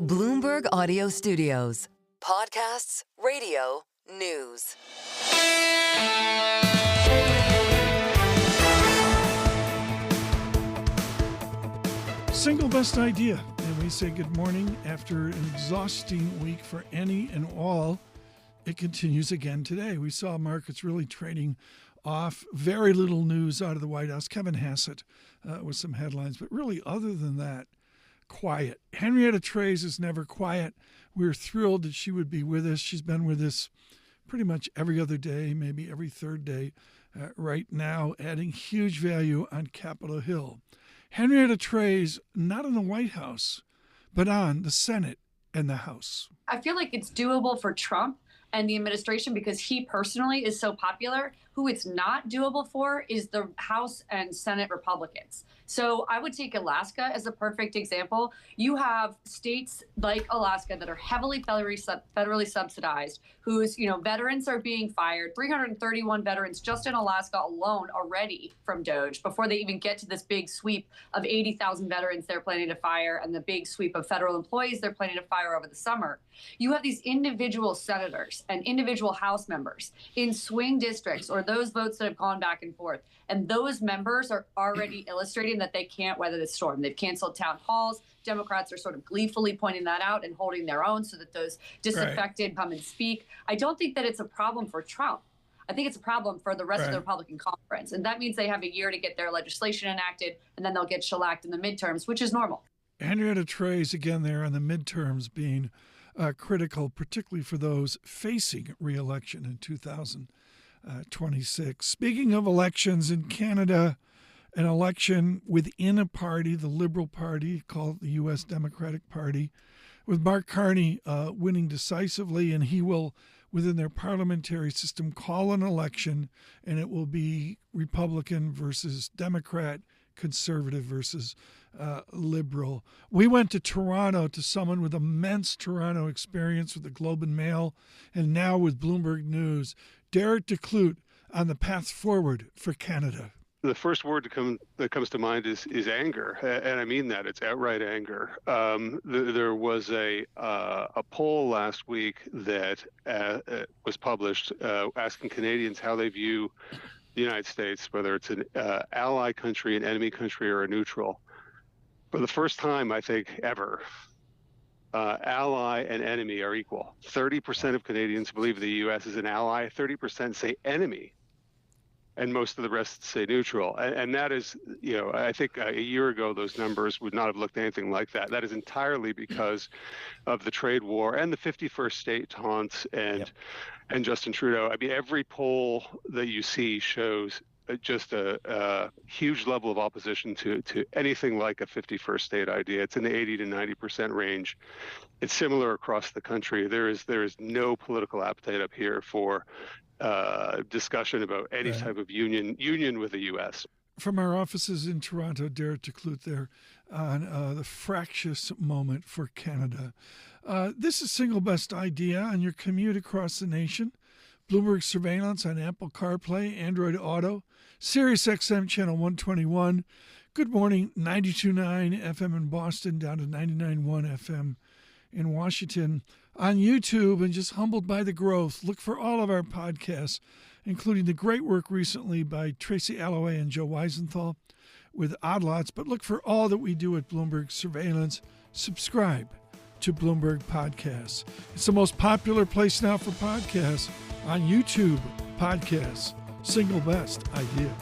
Bloomberg Audio Studios. Podcasts, radio, news. Single best idea. And we say good morning after an exhausting week for any and all. It continues again today. We saw markets really trading off. Very little news out of the White House. Kevin Hassett with some headlines. But really, other than that, quiet. Henrietta Treyz is never quiet. We're thrilled that she would be with us. She's been with us pretty much every other day, maybe every third day right now, adding huge value on Capitol Hill. Henrietta Treyz, not in the White House, but on the Senate and the House. I feel like it's doable for Trump and the administration because he personally is so popular. Who it's not doable for is the House and Senate Republicans. So I would take Alaska as a perfect example. You have states like Alaska that are heavily federally subsidized, whose veterans are being fired. 331 veterans just in Alaska alone already from DOGE before they even get to this big sweep of 80,000 veterans they're planning to fire and the big sweep of federal employees they're planning to fire over the summer. You have these individual senators and individual House members in swing districts or those votes that have gone back and forth. And those members are already illustrating that they can't weather the storm. They've canceled town halls. Democrats are sort of gleefully pointing that out and holding their own so that those disaffected come and speak. I don't think that it's a problem for Trump. I think it's a problem for the rest of the Republican conference. And that means they have a year to get their legislation enacted, and then they'll get shellacked in the midterms, which is normal. Henrietta Treyz, again, there on the midterms being critical, particularly for those facing re-election in 2026. Speaking of elections in Canada, an election within a party, the Liberal Party, called the U.S. Democratic Party, with Mark Carney winning decisively, and he will, within their parliamentary system, call an election, and it will be Republican versus Democrat, conservative versus liberal. We went to Toronto to someone with immense Toronto experience with the Globe and Mail and now with Bloomberg News, Derek DeCloet, on the path forward for Canada. The first word that comes to mind is anger, and I mean that. It's outright anger. There was a poll last week that was published asking Canadians how they view the United States, whether it's an ally country, an enemy country, or a neutral. For the first time, I think, ever, ally and enemy are equal. 30% of Canadians believe the U.S. is an ally, 30% say enemy, and most of the rest say neutral. And that is, I think a year ago, those numbers would not have looked anything like that. That is entirely because of the trade war and the 51st state taunts and Justin Trudeau. I mean, every poll that you see shows just a huge level of opposition to anything like a 51st state idea. It's in the 80 to 90% range. It's similar across the country. There is no political appetite up here for discussion about any type of union with the U.S. From our offices in Toronto, Derek DeCloet there on the fractious moment for Canada. This is Single Best Idea on your commute across the nation. Bloomberg Surveillance on Apple CarPlay, Android Auto, Sirius XM Channel 121. Good morning, 92.9 FM in Boston, down to 99.1 FM in Washington. On YouTube, and just humbled by the growth, look for all of our podcasts, including the great work recently by Tracy Alloway and Joe Weisenthal with Odd Lots. But look for all that we do at Bloomberg Surveillance. Subscribe to Bloomberg Podcasts. It's the most popular place now for podcasts on YouTube. Podcasts, Single Best Idea.